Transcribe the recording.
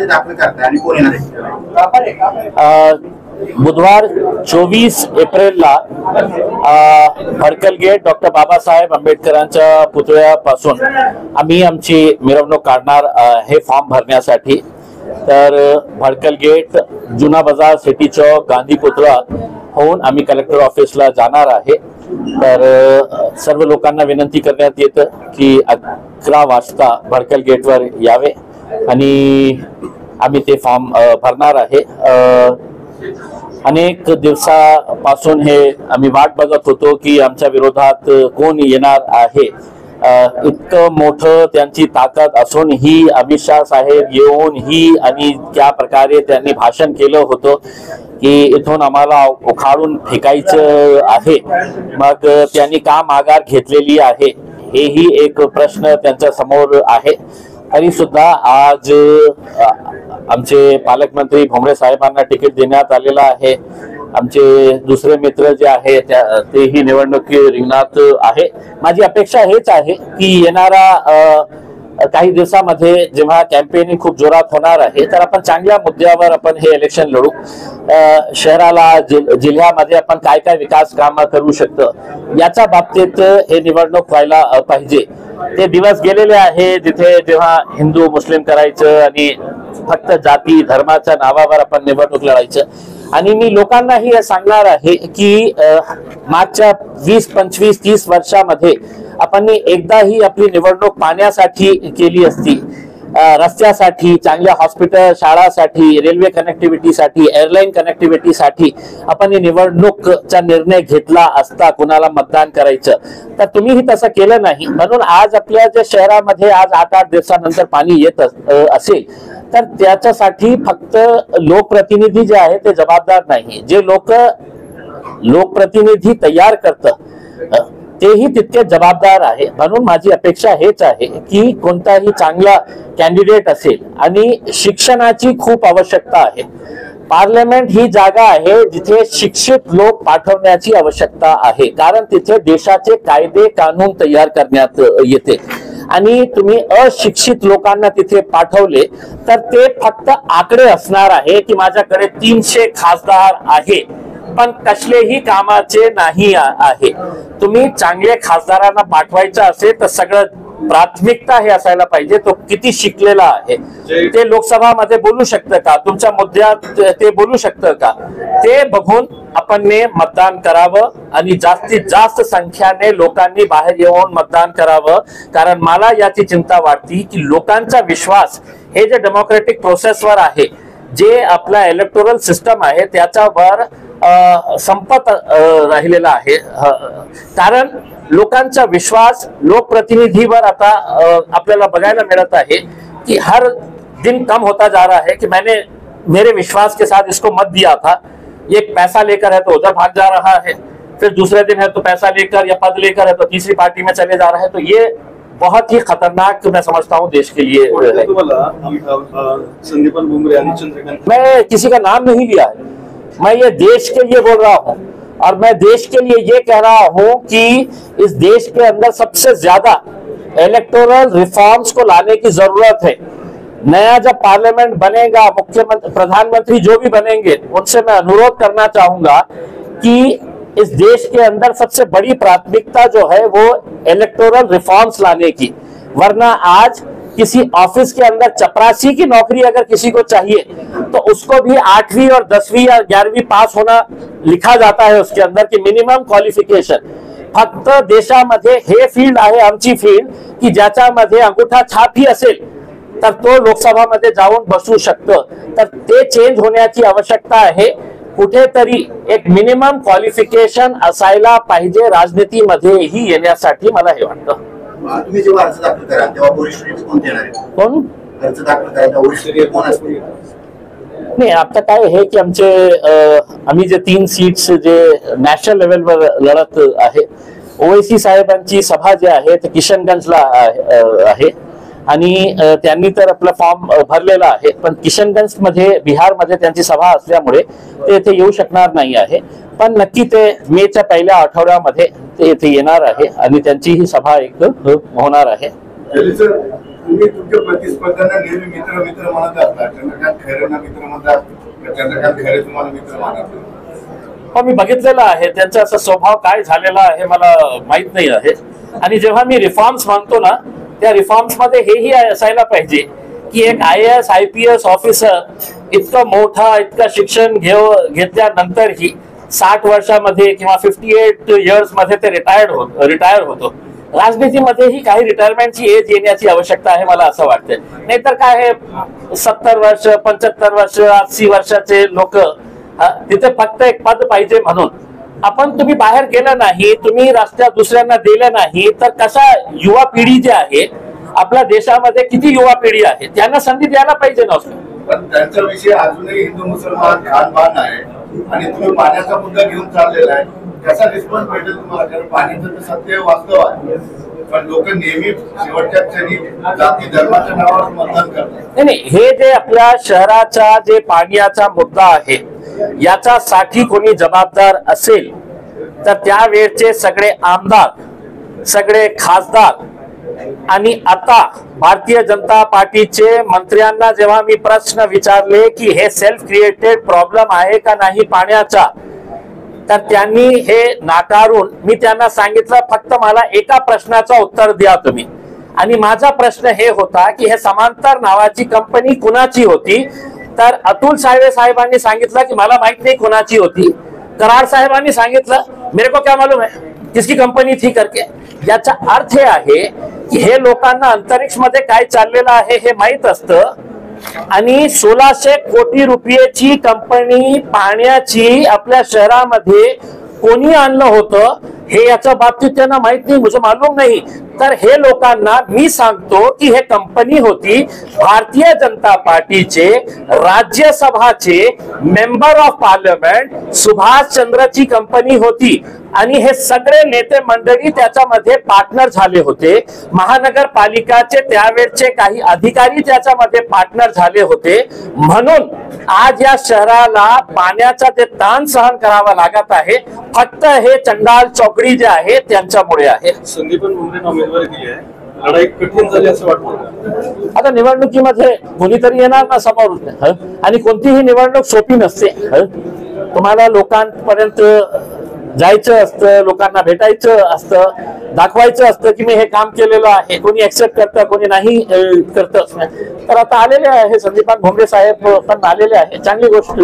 कधी दाखल करताय आणि कोण येणार आहे? बुधवार 24 एप्रिलला भडकल गेट डॉक्टर बाबासाहेब आंबेडकरांच्या पुतळ्यापासून आम्ही आमची मिरवणूक काढणार हे फॉर्म भरण्यासाठी। तर भडकल गेट, जुना बाजार, सिटी चौक, गांधी पुतळा होऊन आम्ही कलेक्टर ऑफिसला जाणार आहे। तर सर्व लोकांना विनंती करण्यात येतं की 11 वाजता भडकल गेटवर यावे आणि आम्ही ते फॉर्म भरणार आहे। अनेक दिवसापासून हे आम्ही वाट बघत होतो की आमच्या विरोधात कोण येणार आहे। इतकं मोठं त्यांची ताकद असूनही अमित शाह साहेब येऊन ही आणि त्या प्रकारे त्यांनी भाषण केलं होतं की इथून आम्हाला उखाडून फेकायचं आहे, मग त्यांनी का माघार घेतलेली आहे हेही एक प्रश्न त्यांच्या समोर आहे। तरी सुद्धा आज आमचे पालकमंत्री भुमरे साहेबांना तिकीट देण्यात आलेलं आहे। आमचे दुसरे मित्र जे आहे तेही निवडणुकी रिंगणात आहे। माझी अपेक्षा हेच आहे की येणारा काही दिवसामध्ये जेव्हा कॅम्पेनिंग खूप जोरात होणार आहे तर आपण चांगल्या मुद्द्यावर आपण हे इलेक्शन लढू। शहराला जिल्ह्यामध्ये आपण काय काय विकास कामं करू शकतो याच्या बाबतीत हे निवडणूक व्हायला पाहिजे। ते दिवस गेलेले आहे जिथे जेव्हा हिंदू मुस्लिम करायचं आणि फक्त जाती धर्माच्या नावावर आपण निवडणूक लढायचं। आणि मी लोकांनाही हे सांगणार आहे की मागच्या 20, 25, 30 वर्षामध्ये आपण एकदाही आपली निवडणूक पाण्यासाठी केली असती, रस्त्यासाठी, चांगल्या हॉस्पिटल, शाळासाठी, रेल्वे कनेक्टिव्हिटीसाठी, एअरलाईन कनेक्टिव्हिटीसाठी आपण निवडणूकचा निर्णय घेतला असता कुणाला मतदान करायचं। तर तुम्हीही तसं केलं नाही, म्हणून आज आपल्या ज्या शहरामध्ये आज 8-8 दिवसानंतर पाणी येत असेल तर त्याच्यासाठी फक्त लोकप्रतिनिधी जे आहे ते जबाबदार नाही, जे लोकप्रतिनिधी तयार करतं तेही तितके जबाबदार आहे। म्हणून माझी अपेक्षा हेच आहे की कोणताही चांगला कॅन्डिडेट असेल, आणि शिक्षणाची खूप आवश्यकता आहे। पार्लमेंट ही जागा आहे जिथे शिक्षित लोक पाठवण्याची आवश्यकता आहे, कारण तिथे देशाचे कायदे कानून तयार करण्यात येते। आणि तुम्ही अशिक्षित लोकांना तिथे पाठवले तर ते फक्त आकडे असणार आहे की माझ्याकडे 300 खासदार आहे पण कसलेही कामाचे नाही आहे। तुम्ही चांगले खासदारांना पाठवायचं असेल तर सगळं प्राथमिकता हे असायला पाहिजे तो किती शिकलेला आहे, ते लोकसभामध्ये बोलू शकतं का, तुमच्या मुद्द्यात ते बोलू शकतं का, ते बघून आपण मतदान करावं आणि जास्तीत जास्त संख्येने लोकांनी बाहेर येऊन मतदान करावं। कारण मला याची चिंता वाटते की लोकांचा विश्वास हे जे डेमोक्रेटिक प्रोसेसवर आहे, जे आपला इलेक्टोरल सिस्टम आहे त्याच्यावर संपत राहिलेला आहे। कारण लोकांचा विश्वास लोकप्रतिनिधीवर आता आपल्याला बघायला मिळत आहे कि हर दिन कम होता जा रहा है कि मैंने मेरे विश्वास के साथ इसको मत दिया था, ये पैसा लेकर है तो उधर भाग जा रहा है, फिर दूसरे दिन है तो पैसा लेकर या पद लेकर है तो तीसरी पार्टी में चले जा रहा है। तो ये बहुत ही खतरनाक मैं समझता हूँ देश के लिए। मैं किसी का नाम नहीं लिया है, मैं ये देश के लिए बोल रहा हूँ और मैं देश के लिए ये कह रहा हूँ कि इस देश के अंदर सबसे ज्यादा इलेक्टोरल रिफॉर्म्स को लाने की जरूरत है। नया जब पार्लियामेंट बनेगा, मुख्यमंत्री प्रधानमंत्री जो भी बनेंगे उनसे मैं अनुरोध करना चाहूंगा कि इस देश के अंदर सबसे बड़ी प्राथमिकता जो है वो इलेक्टोरल रिफॉर्म्स लाने की। वरना आज किसी ऑफिस के अंदर चपरासी की नौकरी अगर किसी को चाहिए तो उसको भी 8वीं और 10वीं या 11वीं पास होना लिखा जाता है उसके अंदर की मिनिमम क्वालिफिकेशन। फक्त देशामध्ये हे फील्ड आहे आमची फील्ड की ज्याच्यामध्ये अंगूठा छाप ही असेल तर तो लोकसभामध्ये जाऊन बसू शकतो। तर ते चेंज होण्याची आवश्यकता आहे। कुठेतरी एक मिनिमम क्वालिफिकेशन असायला पाहिजे राजनीतीमध्येही येण्यासाठी, मला हे वाटतं। तुम्ही जेव्हा अर्ज दाखल कराल तेव्हा वरिष्ठ नेते कोण देणार आहे? कोण अर्ज दाखल करायला वरिष्ठ नेते कोण असतील? नाही, आता काय आहे की आम्ही जे 3 सीट्स जे नॅशनल लेवलवर लढत आहे, ओवैसी साहेबांची सभा जे आहे ते किशनगंजला आहे आणि त्यांनी तर आपला फॉर्म भरलेला आहे, पण किशनगंज मध्ये बिहारमध्ये त्यांची सभा असल्यामुळे ते इथे येऊ शकणार नाही आहे। पण नक्की ते मेच्या पहिल्या आठवड्यामध्ये ते इथे येणार आहे आणि त्यांची ही सभा एक होणार आहे। तुम्ही तुमच्या प्रतिस्पर्ध्यांना नेहमी मित्र मित्र म्हणत असता. चंद्रकांत खैरेंना मित्र म्हणतात, चंद्रकांत खैरे तुम्हाला मित्र मानत. मी बघितलेलं आहे त्यांचा असा स्वभाव काय झालेला आहे मला माहित नाही आहे. आणि जेव्हा मी रिफॉर्म्स म्हणतो ना, त्या रिफॉर्म्स मध्ये हेही असायला पाहिजे की एक IAS IPS ऑफिसर इतकं मोठा इतकं शिक्षण घेतल्यानंतरही 60 वर्षामध्ये किंवा 58 इयर्स मध्ये ते रिटायर होतो. राजनीतीमध्येही काही रिटायरमेंटची एज येण्याची आवश्यकता आहे मला असं वाटतं. नाहीतर काय हे 70 वर्ष 75 वर्ष 80 वर्षाचे लोक तिथे फक्त एक पद पाहिजे म्हणून तुम्ही बाहेर गेला नाही, तुम्ही रस्त्यात दुसऱ्यांना दिलं नाही, तर कसा युवा पिढी जी आहे आपल्या देशामध्ये किती युवा पिढी आहे त्यांना संधी द्यायला पाहिजे ना. पण त्यांचा विषय अजूनही हिंदू मुसलमान खानबान आहे आणि तुम्ही पाण्याचा मुद्दा घेऊन चाललेला आहे. कसा रिस्पॉन्स भेटेल तुम्हाला? कारण पाण्याचं तर सत्य वास्तव आहे, पण लोक नेहमी शेवटच्या क्षणी जाती धर्माच्या नावावर मतदान करतात. नाही, हे जे आपल्या शहराचा जे पाण्याचा मुद्दा आहे याच्यासाठी कोणी जबाबदार असेल तर त्यावेळचे सगळे आमदार सगळे खासदार आणि आता भारतीय जनता पार्टीचे मंत्र्यांना जेव्हा मी प्रश्न विचारले की हे सेल्फ क्रिएटेड प्रॉब्लेम आहे का नाही पाण्याचा, तर त्यांनी हे नाकारून मी त्यांना सांगितलं फक्त मला एका प्रश्नाचं उत्तर द्या तुम्ही. आणि माझा प्रश्न हे होता की हे समांतर नावाची कंपनी कुणाची होती, तर अतुल साळवे साहेबांनी सांगितलं की मला माहित नाही कोणाची होती. कराड साहेबांनी सांगितलं मेरे को क्या मालूम है किसकी कंपनी थी करके. याचा अर्थ हे आहे की हे लोकांना अंतरिक्ष मध्ये काय चाललेलं आहे हे माहित असतं. आणि 1600 कोटी रुपयाची कंपनी पाण्याची आपल्या शहरामध्ये कोणी आणलं होतं हे याच्या बाबतीत त्यांना माहित नाही, मुझे मालूम नाही. तर हे लोकांना मी सांगतो की हे कंपनी होती भारतीय जनता पार्टीचे राज्यसभाचे मेंबर ऑफ पार्लमेंट सुभाष चंद्रची कंपनी होती. आणि हे सगळे नेते मंडळी त्याच्यामध्ये पार्टनर झाले होते. महानगरपालिकाचे त्यावेळचे काही अधिकारी त्याच्यामध्ये पार्टनर झाले होते. म्हणून आज या शहराला पाण्याचा ते ताण सहन करावा लागत आहे फक्त हे चंडाल चौकडी जे आहे त्यांच्यामुळे आहे. संदीपन भुमरेंना उमेदवारी दिली आहे, लढाई कठीण झाली असं वाटतं. आता निवडणुकीमध्ये कोणीतरी येणार ना समोर, आणि कोणतीही निवडणूक सोपी नसते. तुम्हाला लोकांपर्यंत जायचं असतं, लोकांना भेटायचं असतं, दाखवायचं असतं की मी हे काम केलेलं आहे. कोणी ऍक्सेप्ट करतं कोणी नाही करत. तर आता आलेले आहे संदीपान भुमरे साहेब पण आलेले आहे, चांगली गोष्ट.